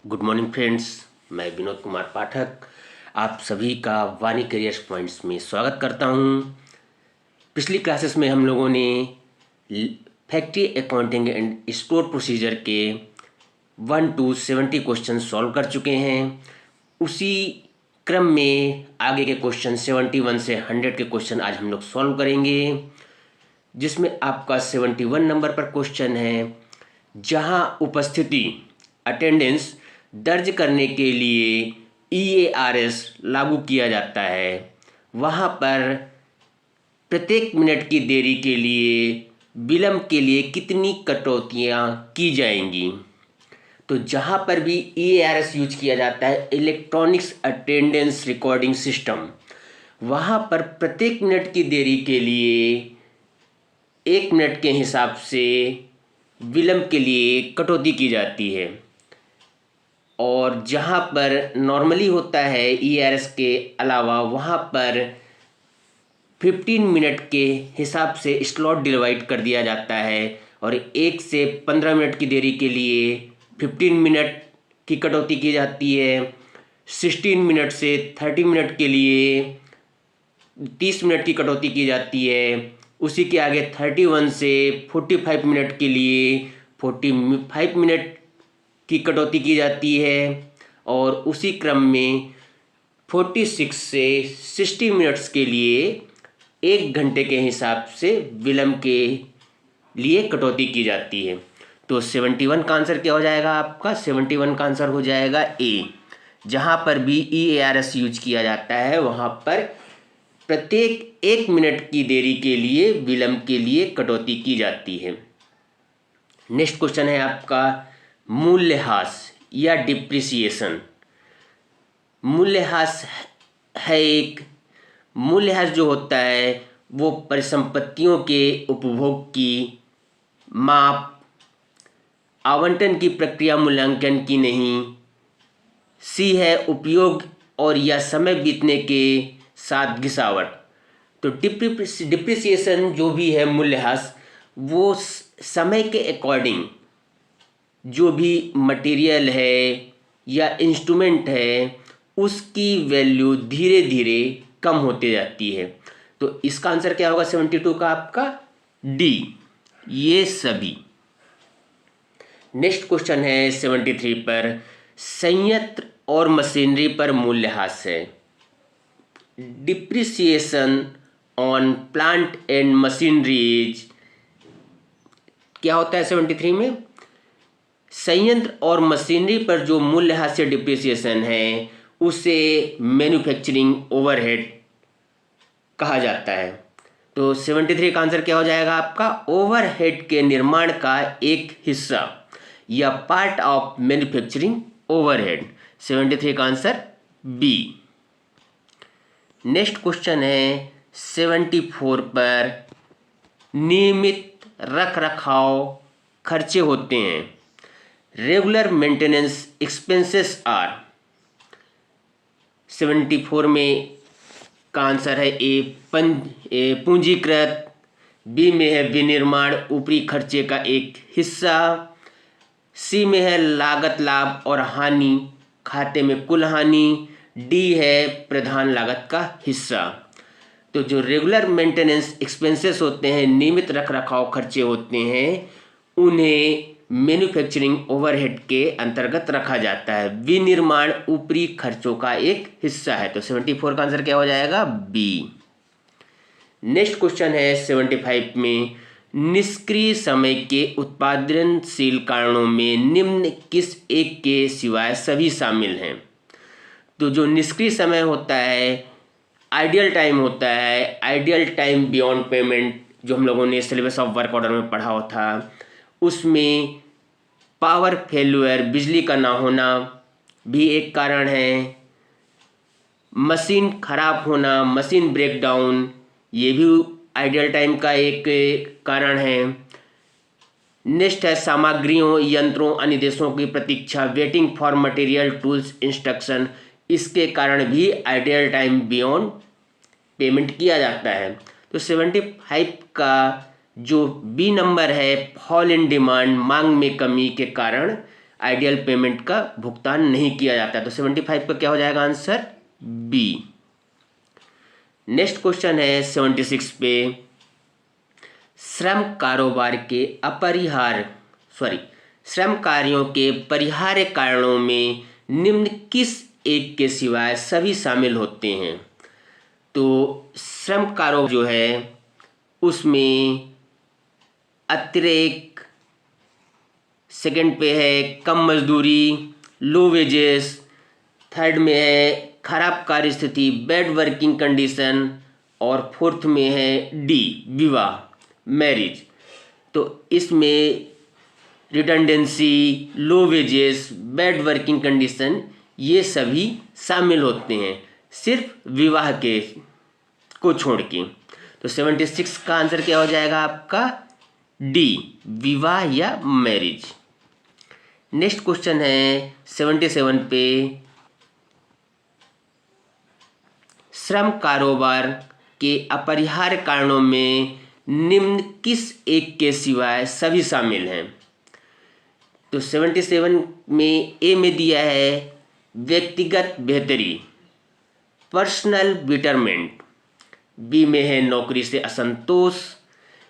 Good morning friends, मैं विनोद कुमार पाठक आप सभी का वाणी करियर्स पॉइंट्स में स्वागत करता हूं। पिछली क्लासेस में हम लोगों ने factory accounting and store procedure के 1 to 70 क्वेश्चन सॉल्व कर चुके हैं। उसी क्रम में आगे के क्वेश्चन 71 से 100 के क्वेश्चन आज हम लोग सॉल्व करेंगे, जिसमें आपका 71 नंबर पर क्वेश्चन है, जहां उपस्थिति अटेंडेंस दर्ज करने के लिए EARS लागू किया जाता है, वहाँ पर प्रत्येक मिनट की देरी के लिए विलंब के लिए कितनी कटौतियाँ की जाएंगी। तो जहाँ पर भी EARS यूज किया जाता है, इलेक्ट्रॉनिक्स अटेंडेंस रिकॉर्डिंग सिस्टम, वहाँ पर प्रत्येक मिनट की देरी के लिए 1 मिनट के हिसाब से विलंब के लिए कटौती की जाती है। और जहाँ पर नॉर्मली होता है EARS के अलावा, वहाँ पर 15 मिनट के हिसाब से स्लॉट डिवाइड कर दिया जाता है और 1 से 15 मिनट की देरी के लिए 15 मिनट की कटौती की जाती है। 16 मिनट से 30 मिनट के लिए 30 मिनट की कटौती की जाती है। उसी के आगे 31 से 45 मिनट के लिए 45 मिनट की कटौती की जाती है और उसी क्रम में 46 से 60 मिनट्स के लिए 1 घंटे के हिसाब से विलंब के लिए कटौती की जाती है। तो 71 का आंसर क्या हो जाएगा आपका? 71 का आंसर हो जाएगा ए। जहाँ पर भी EARS यूज किया जाता है, वहाँ पर प्रत्येक 1 मिनट की देरी के लिए विलंब के लिए कटौती की जाती है। नेक्स्ट क्वेश्चन है आपका मूल्यह्रास या डिप्रिसिएशन। मूल्यह्रास है एक मूल्यह्रास जो होता है वो परिसंपत्तियों के उपभोग की माप, आवंटन की प्रक्रिया, मूल्यांकन की नहीं। सी है उपयोग और या समय बीतने के साथ गिरावट। तो डिप्रिसिएशन जो भी है मूल्यह्रास, वो समय के अकॉर्डिंग जो भी मटेरियल है या इंस्ट्रूमेंट है, उसकी वैल्यू धीरे धीरे कम होती जाती है। तो इसका आंसर क्या होगा 72 का आपका? डी, ये सभी। नेक्स्ट क्वेश्चन है 73 पर, संयंत्र और मशीनरी पर मूल्यह्रास है। Depreciation on plant and machineries क्या होता है 73 में? संयंत्र और मशीनरी पर जो मूल्यह्रास या डिप्रिसिएशन है, उसे मैन्युफैक्चरिंग ओवरहेड कहा जाता है। तो 73 का आंसर क्या हो जाएगा आपका? ओवरहेड के निर्माण का एक हिस्सा या पार्ट ऑफ मैन्युफैक्चरिंग ओवरहेड। 73 का आंसर बी। नेक्स्ट क्वेश्चन है 74 पर, नियमित रख रखाव खर्चे होते हैं। Regular maintenance expenses are. 74 में का आंसर है ए पूंजीकृत, बी में है विनिर्माण ऊपरी खर्चे का एक हिस्सा, सी में है लागत लाभ और हानि खाते में कुल हानि, डी है प्रधान लागत का हिस्सा। तो जो रेगुलर मेंटेनेंस एक्सपेंसेस होते हैं, नियमित रखरखाव खर्चे होते हैं, उन्हें मैन्युफैक्चरिंग ओवरहेड के अंतर्गत रखा जाता है। विनिर्माण ऊपरी खर्चों का एक हिस्सा है। तो 74 का आंसर क्या हो जाएगा? बी। नेक्स्ट क्वेश्चन है 75 में, निष्क्रिय समय के उत्पादनशील कारणों में निम्न किस एक के सिवाय सभी शामिल हैं? तो जो निष्क्रिय समय होता है, आइडियल टाइम होता है, आइडियल टाइम बियॉन्ड पेमेंट, जो हम लोगों ने सिलेबस ऑफ वर्क ऑर्डर में पढ़ा था, उसमें पावर फेल्यूअर, बिजली का ना होना भी एक कारण है। मशीन खराब होना, मशीन ब्रेकडाउन, ये भी आइडियल टाइम का एक कारण है। नेक्स्ट है सामग्रियों, यंत्रों, अनुदेशों की प्रतीक्षा, waiting for material, tools, instruction, इसके कारण भी आइडियल टाइम बियॉन्ड पेमेंट किया जाता है। तो 75 का जो बी नंबर है, फॉल इन डिमांड, मांग में कमी के कारण आइडियल पेमेंट का भुगतान नहीं किया जाता है। तो 75 का क्या हो जाएगा आंसर? बी। नेक्स्ट क्वेश्चन है 76 पे, श्रम कारोबार के श्रम कार्यों के परिहार्य कारणों में निम्न किस एक के सिवाय सभी शामिल होते हैं? तो श्रम कारोबार जो है उसमें अतिरेक, सेकंड पे है कम मजदूरी, लो वेजेस, थर्ड में है खराब कार्य स्थिति, बैड वर्किंग कंडीशन, और फोर्थ में है डी, विवाह, मैरिज। तो इसमें redundancy, low wages, bad working condition ये सभी शामिल होते हैं, सिर्फ विवाह के को छोड़ के। तो 76 का आंसर क्या हो जाएगा आपका? डी, विवाह या मैरिज। नेक्स्ट क्वेश्चन है 77 पे, श्रम कारोबार के अपरिहार्य कारणों में निम्न किस एक के सिवाय सभी शामिल हैं? तो 77 में ए में दिया है व्यक्तिगत बेहतरी, पर्सनल बेटरमेंट, बी में है नौकरी से असंतोष,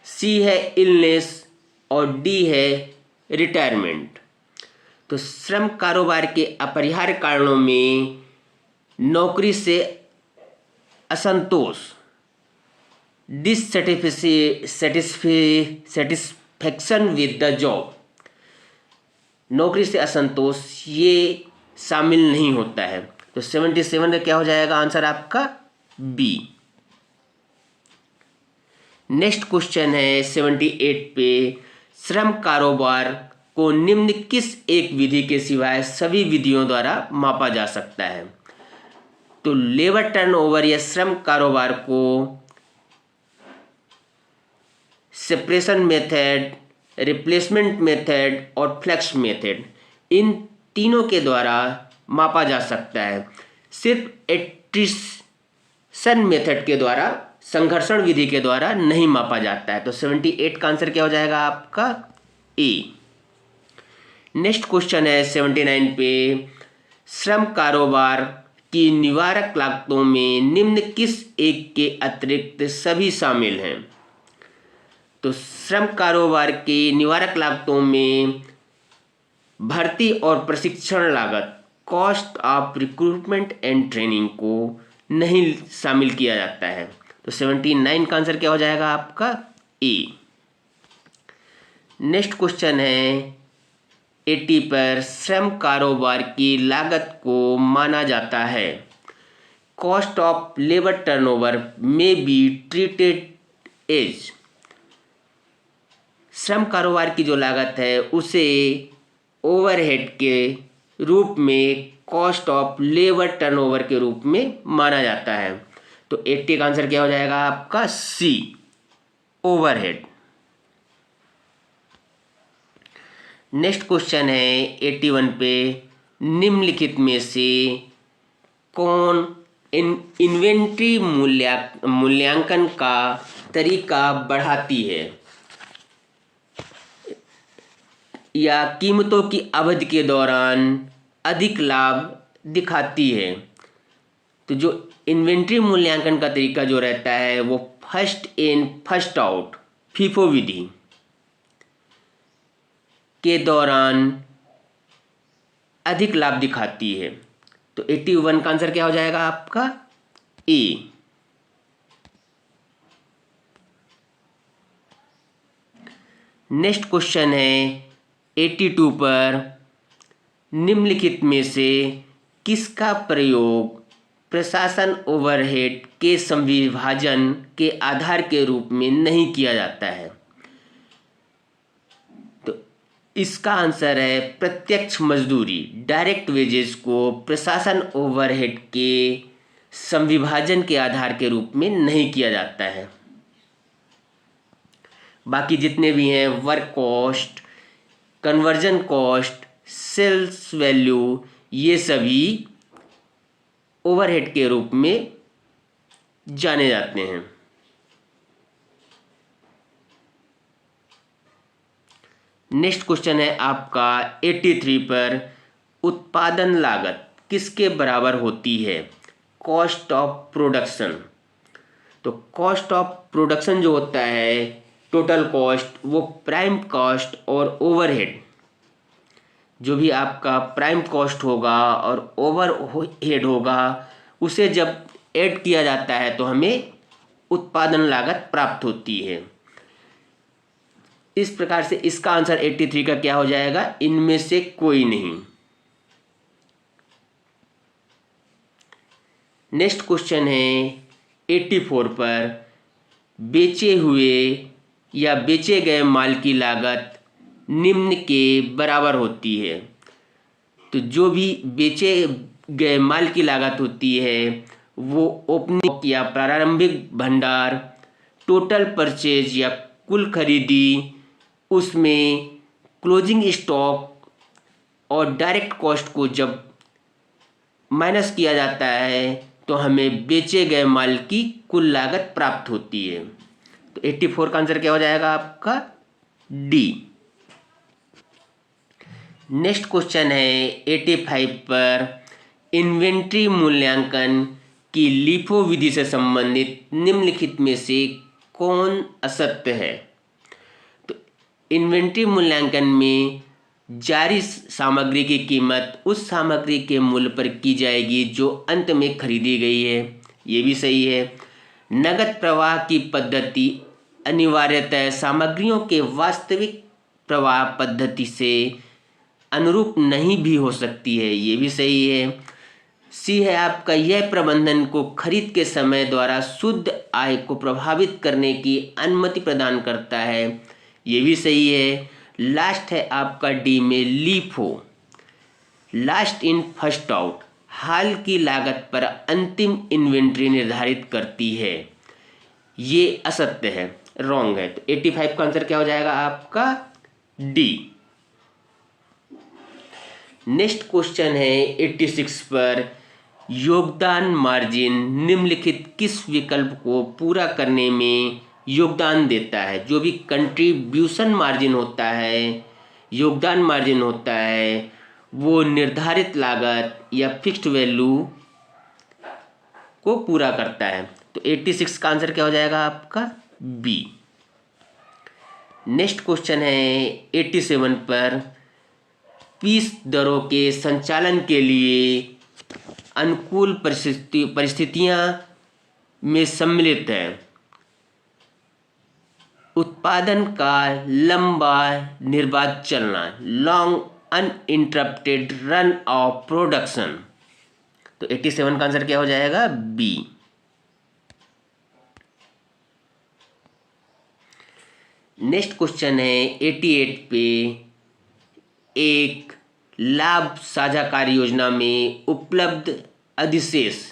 सी है इलनेस, और डी है रिटायरमेंट। तो श्रम कारोबार के अपरिहार्य कारणों में नौकरी से असंतोष, डिससेटिस्फैक्शन विद द जॉब, नौकरी से असंतोष ये शामिल नहीं होता है। तो 77 का क्या हो जाएगा आंसर आपका? बी। नेक्स्ट क्वेश्चन है 78 पे, श्रम कारोबार को निम्न किस एक विधि के सिवाय सभी विधियों द्वारा मापा जा सकता है? तो लेबर टर्नओवर या श्रम कारोबार को सेपरेशन मेथड, रिप्लेसमेंट मेथड और फ्लेक्स मेथड, इन तीनों के द्वारा मापा जा सकता है, सिर्फ एट्रिशन मेथड के द्वारा, संघर्षण विधि के द्वारा नहीं मापा जाता है। तो 78 का आंसर क्या हो जाएगा आपका? ए। नेक्स्ट क्वेश्चन है 79 पे, श्रम कारोबार की निवारक लागतों में निम्न किस एक के अतिरिक्त सभी शामिल हैं? तो श्रम कारोबार की निवारक लागतों में भर्ती और प्रशिक्षण लागत, cost of recruitment and training को नहीं शामिल किया जाता है। तो 79 का आंसर क्या हो जाएगा आपका? ए। नेक्स्ट क्वेश्चन है 80 पर, श्रम कारोबार की लागत को माना जाता है, कॉस्ट ऑफ लेबर टर्नओवर में बी ट्रीटेड एज, श्रम कारोबार की जो लागत है उसे ओवरहेड के रूप में, कॉस्ट ऑफ लेबर टर्नओवर के रूप में माना जाता है। तो 80 का आंसर क्या हो जाएगा आपका? सी, ओवरहेड। नेक्स्ट क्वेश्चन है 81 पे, निम्नलिखित में से कौन इन्वेंट्री मूल्यांकन का तरीका बढ़ाती है या कीमतों की अवधि के दौरान अधिक लाभ दिखाती है? तो जो इन्वेंट्री मूल्यांकन का तरीका जो रहता है वो first in first out, FIFO विधि के दौरान अधिक लाभ दिखाती है। तो 81 का आंसर क्या हो जाएगा आपका? ए। नेक्स्ट क्वेश्चन है 82 पर, निम्नलिखित में से किसका प्रयोग प्रशासन ओवरहेड के संविभाजन के आधार के रूप में नहीं किया जाता है? तो इसका आंसर है प्रत्यक्ष मजदूरी, डायरेक्ट वेजेस को प्रशासन ओवरहेड के संविभाजन के आधार के रूप में नहीं किया जाता है। बाकी जितने भी हैं work cost, conversion cost, sales value, ये सभी ओवरहेड के रूप में जाने जाते हैं। नेक्स्ट क्वेश्चन है आपका 83 पर, उत्पादन लागत किसके बराबर होती है? Cost of production. तो कॉस्ट ऑफ प्रोडक्शन जो होता है, टोटल कॉस्ट, वो प्राइम कॉस्ट और ओवरहेड, जो भी आपका प्राइम कॉस्ट होगा और ओवरहेड होगा, उसे जब ऐड किया जाता है तो हमें उत्पादन लागत प्राप्त होती है। इस प्रकार से इसका आंसर 83 का क्या हो जाएगा? इनमें से कोई नहीं। नेक्स्ट क्वेश्चन है 84 पर, बेचे हुए या बेचे गए माल की लागत निम्न के बराबर होती है। तो जो भी बेचे गए माल की लागत होती है वो ओपनिंग या प्रारंभिक भंडार, टोटल परचेज या कुल खरीदी, उसमें क्लोजिंग स्टॉक और डायरेक्ट कॉस्ट को जब माइनस किया जाता है तो हमें बेचे गए माल की कुल लागत प्राप्त होती है। तो 84 का आंसर क्या हो जाएगा आपका? डी। नेक्स्ट क्वेश्चन है 85 पर, इन्वेंट्री मूल्यांकन की LIFO विधि से संबंधित निम्नलिखित में से कौन असत्य है? तो इन्वेंट्री मूल्यांकन में जारी सामग्री की कीमत उस सामग्री के मूल्य पर की जाएगी जो अंत में खरीदी गई है, ये भी सही है। नगद प्रवाह की पद्धति अनिवार्यतः सामग्रियों के वास्तविक प्रवाह पद्धति से अनुरूप नहीं भी हो सकती है, ये भी सही है। सी है आपका, यह प्रबंधन को खरीद के समय द्वारा शुद्ध आय को प्रभावित करने की अनुमति प्रदान करता है, ये भी सही है। लास्ट है आपका डी में LIFO, last in first out, हाल की लागत पर अंतिम इन्वेंट्री निर्धारित करती है, ये असत्य है, रॉन्ग है। तो 85 का आंसर क्या हो जाएगा आपका? डी। नेक्स्ट क्वेश्चन है 86 पर, योगदान मार्जिन निम्नलिखित किस विकल्प को पूरा करने में योगदान देता है? जो भी कंट्रीब्यूशन मार्जिन होता है, योगदान मार्जिन होता है, वो निर्धारित लागत या फिक्स्ड वैल्यू को पूरा करता है। तो 86 का आंसर क्या हो जाएगा आपका? बी। नेक्स्ट क्वेश्चन है 87 पर, फीस दरों के संचालन के लिए अनुकूल परिस्थितियां में सम्मिलित है उत्पादन का लंबा निर्बाध चलना, long uninterrupted run of production. तो 87 का आंसर क्या हो जाएगा? बी। नेक्स्ट क्वेश्चन है 88 पे, एक लाभ साझाकार योजना में उपलब्ध अधिशेष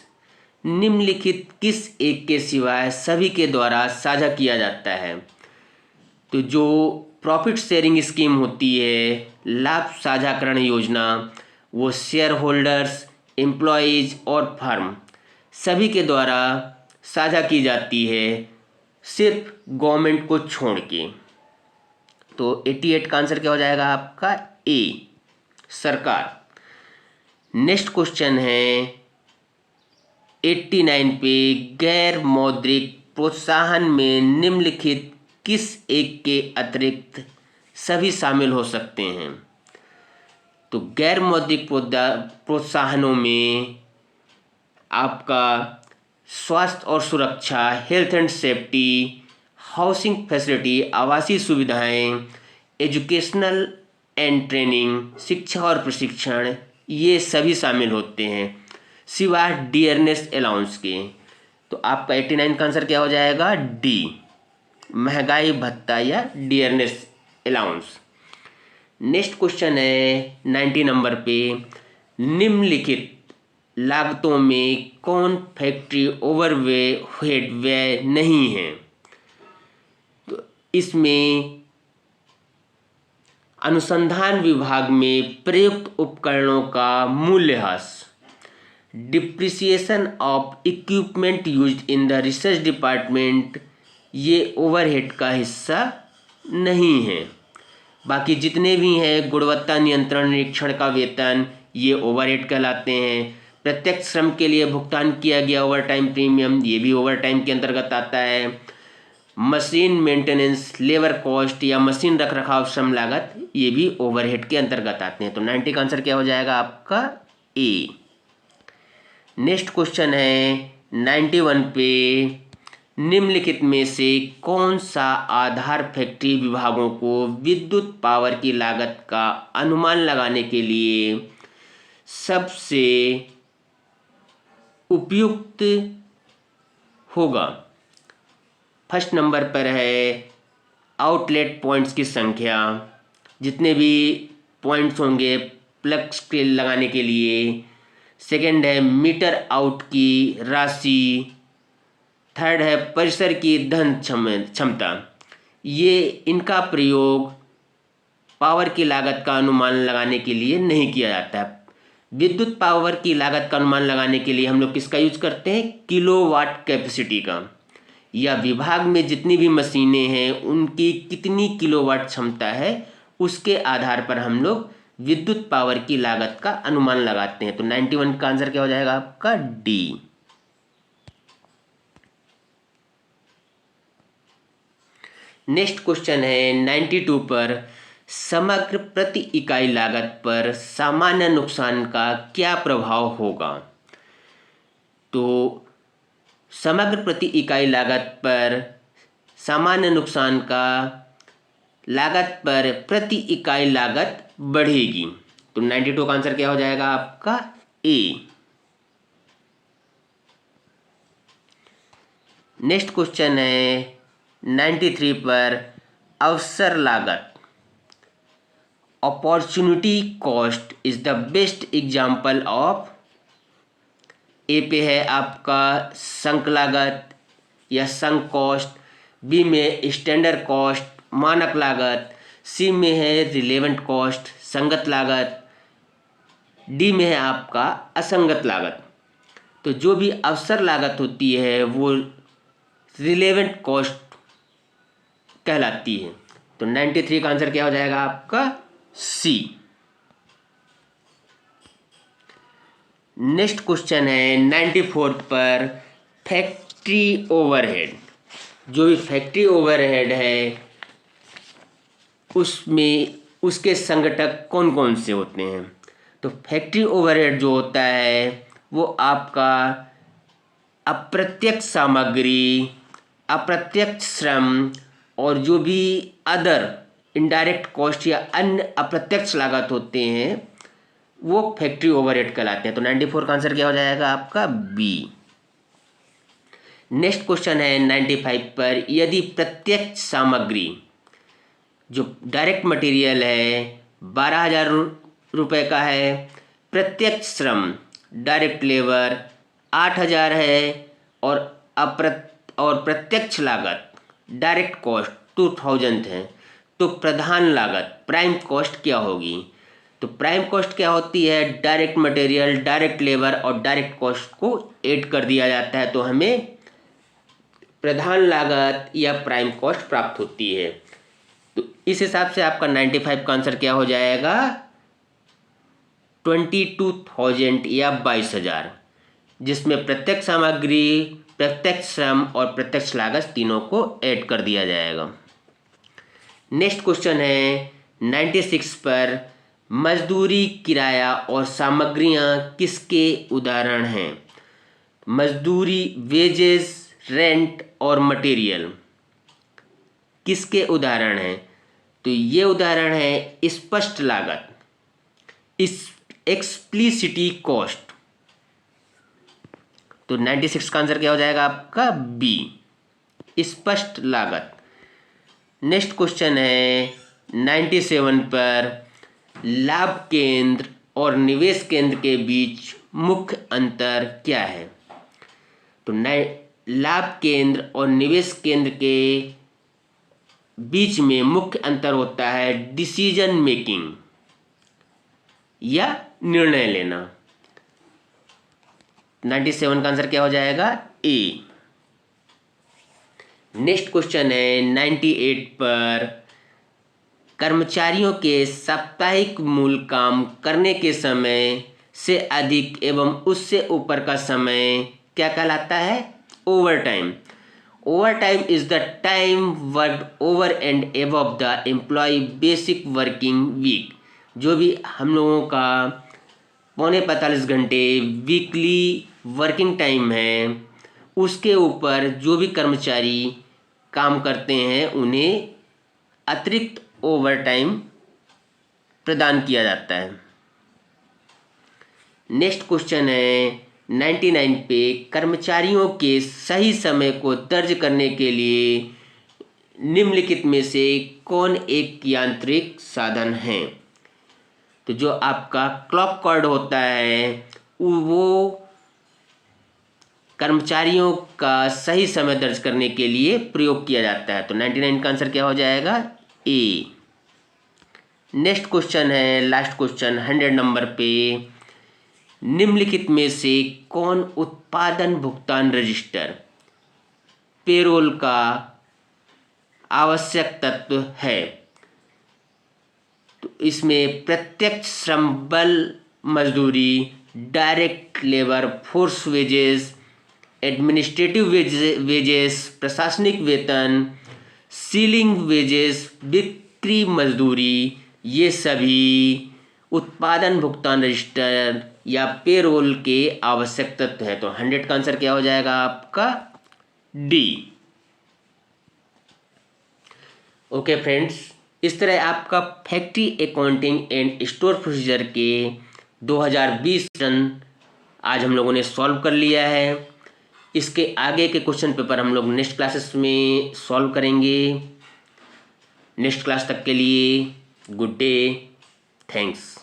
निम्नलिखित किस एक के सिवाय सभी के द्वारा साझा किया जाता है? तो जो प्रॉफिट शेयरिंग स्कीम होती है, लाभ साझाकरण योजना, वो शेयर होल्डर्स, एम्प्लॉयज़ और फर्म सभी के द्वारा साझा की जाती है, सिर्फ गवर्नमेंट को छोड़ के। तो 88 का आंसर क्या हो जाएगा आपका? ए, सरकार। नेक्स्ट क्वेश्चन है 89 पे, गैर मौद्रिक प्रोत्साहन में निम्नलिखित किस एक के अतिरिक्त सभी शामिल हो सकते हैं? तो गैर मौद्रिक प्रोत्साहनों में आपका स्वास्थ्य और सुरक्षा, health and safety, housing facility, आवासीय सुविधाएं, एजुकेशनल एंड ट्रेनिंग, शिक्षा और प्रशिक्षण, ये सभी शामिल होते हैं सिवाय डियरनेस अलाउंस के। तो आपका 89 का आंसर क्या हो जाएगा? डी, महंगाई भत्ता या डियरनेस अलाउंस। नेक्स्ट क्वेश्चन है 90 नंबर पे, निम्नलिखित लागतों में कौन फैक्ट्री ओवरहेड व्यय नहीं है? तो इसमें अनुसंधान विभाग में प्रयुक्त उपकरणों का मूल्यह्रास, depreciation of equipment used in the research department, ये ओवरहेड का हिस्सा नहीं है। बाकी जितने भी हैं गुणवत्ता नियंत्रण निरीक्षण का वेतन, ये ओवरहेड कहलाते हैं। प्रत्यक्ष श्रम के लिए भुगतान किया गया ओवरटाइम प्रीमियम, ये भी ओवरटाइम के अंतर्गत आता है। मशीन मेंटेनेंस, लेबर कॉस्ट या मशीन रखरखाव श्रम लागत, ये भी ओवरहेड के अंतर्गत आते हैं। तो 90 का आंसर क्या हो जाएगा आपका ए। नेक्स्ट क्वेश्चन है 91 पे, निम्नलिखित में से कौन सा आधार फैक्ट्री विभागों को विद्युत पावर की लागत का अनुमान लगाने के लिए सबसे उपयुक्त होगा? फर्स्ट नंबर पर है आउटलेट पॉइंट्स की संख्या, जितने भी पॉइंट्स होंगे प्लग्स के लगाने के लिए। सेकंड है मीटर आउट की राशि। थर्ड है परिसर की दहन क्षमता। ये इनका प्रयोग पावर की लागत का अनुमान लगाने के लिए नहीं किया जाता है। विद्युत पावर की लागत का अनुमान लगाने के लिए हम लोग किसका यूज करते हैं? किलोवाट कैपेसिटी का, या विभाग में जितनी भी मशीनें हैं उनकी कितनी किलोवाट क्षमता है उसके आधार पर हम लोग विद्युत पावर की लागत का अनुमान लगाते हैं। तो 91 का आंसर क्या हो जाएगा आपका? डी। नेक्स्ट क्वेश्चन है 92 पर, समग्र प्रति इकाई लागत पर सामान्य नुकसान का क्या प्रभाव होगा? तो समग्र प्रति इकाई लागत पर सामान्य नुकसान का लागत पर प्रति इकाई लागत बढ़ेगी। तो 92 का आंसर क्या हो जाएगा आपका? ए। नेक्स्ट क्वेश्चन है 93 पर, अवसर लागत, opportunity cost is the best example of. A पे है आपका संक लागत या संक कॉस्ट, बी में स्टैंडर्ड कॉस्ट मानक लागत, सी में है रिलेवेंट कॉस्ट संगत लागत, डी में है आपका असंगत लागत। तो जो भी अवसर लागत होती है वो रिलेवेंट कॉस्ट कहलाती है। तो 93 का आंसर क्या हो जाएगा आपका? सी। नेक्स्ट क्वेश्चन है 94 पर, फैक्ट्री ओवरहेड। जो भी फैक्ट्री ओवरहेड है उसमें उसके संगठक कौन कौन से होते हैं? तो फैक्ट्री ओवरहेड जो होता है वो आपका अप्रत्यक्ष सामग्री, अप्रत्यक्ष श्रम और जो भी अदर इनडायरेक्ट कॉस्ट या अन्य अप्रत्यक्ष लागत होते हैं वो फैक्ट्री ओवरहेड कहलाते हैं। तो 94 का आंसर क्या हो जाएगा आपका? बी। नेक्स्ट क्वेश्चन है 95 पर, यदि प्रत्यक्ष सामग्री जो डायरेक्ट मटेरियल है 12,000 रुपये का है, प्रत्यक्ष श्रम डायरेक्ट लेबर 8,000 है और प्रत्यक्ष लागत डायरेक्ट कॉस्ट 2,000 है, तो प्रधान लागत प्राइम कॉस्ट क्या होगी? तो प्राइम कॉस्ट क्या होती है? डायरेक्ट मटेरियल, डायरेक्ट लेबर और डायरेक्ट कॉस्ट को ऐड कर दिया जाता है तो हमें प्रधान लागत या प्राइम कॉस्ट प्राप्त होती है। तो इस हिसाब से आपका 95 का आंसर क्या हो जाएगा? 22,000 या 22,000, जिसमें प्रत्यक्ष सामग्री, प्रत्यक्ष श्रम और प्रत्यक्ष लागत तीनों को ऐड कर दिया जाएगा। नेक्स्ट क्वेश्चन है 96 पर, मजदूरी, किराया और सामग्रियां किसके उदाहरण हैं? मजदूरी, वेजेस, रेंट और मटेरियल किसके उदाहरण हैं? तो ये उदाहरण है स्पष्ट लागत, इस एक्सप्लिसिटी कॉस्ट। तो 96 का आंसर क्या हो जाएगा आपका? बी, स्पष्ट लागत। नेक्स्ट क्वेश्चन है 97 पर, लाभ केंद्र और निवेश केंद्र के बीच मुख्य अंतर क्या है? तो लाभ केंद्र और निवेश केंद्र के बीच में मुख्य अंतर होता है डिसीजन मेकिंग या निर्णय लेना। 97 का आंसर क्या हो जाएगा? ए। नेक्स्ट क्वेश्चन है 98 पर, कर्मचारियों के साप्ताहिक मूल काम करने के समय से अधिक एवं उससे ऊपर का समय क्या कहलाता है? Overtime. Overtime is the time work over and above the employ basic working week. जो भी हम लोगों का 45 घंटे वीकली वर्किंग टाइम है, उसके ऊपर जो भी कर्मचारी काम करते हैं उन्हें अतिरिक्त ओवर टाइम प्रदान किया जाता है। नेक्स्ट क्वेश्चन है 99 पे, कर्मचारियों के सही समय को दर्ज करने के लिए निम्नलिखित में से कौन एक यांत्रिक साधन है? तो जो आपका क्लॉक कार्ड होता है वो कर्मचारियों का सही समय दर्ज करने के लिए प्रयोग किया जाता है। तो 99 का आंसर क्या हो जाएगा? ए। नेक्स्ट क्वेश्चन है, लास्ट क्वेश्चन 100 नंबर पे, निम्नलिखित में से कौन उत्पादन भुगतान रजिस्टर पेरोल का आवश्यक तत्व है? तो इसमें प्रत्यक्ष श्रम बल मजदूरी, direct labour force wages, administrative wages प्रशासनिक वेतन, सीलिंग वेजेस बिक्री मजदूरी, ये सभी उत्पादन भुगतान रजिस्टर या पेरोल के आवश्यक तत्व है। तो 100 का आंसर क्या हो जाएगा आपका? डी। ओके फ्रेंड्स, इस तरह आपका factory accounting and store procedure के 2020 रन आज हम लोगों ने सॉल्व कर लिया है। इसके आगे के क्वेश्चन पेपर हम लोग नेक्स्ट क्लासेस में सॉल्व करेंगे। नेक्स्ट क्लास तक के लिए गुड डे, थैंक्स।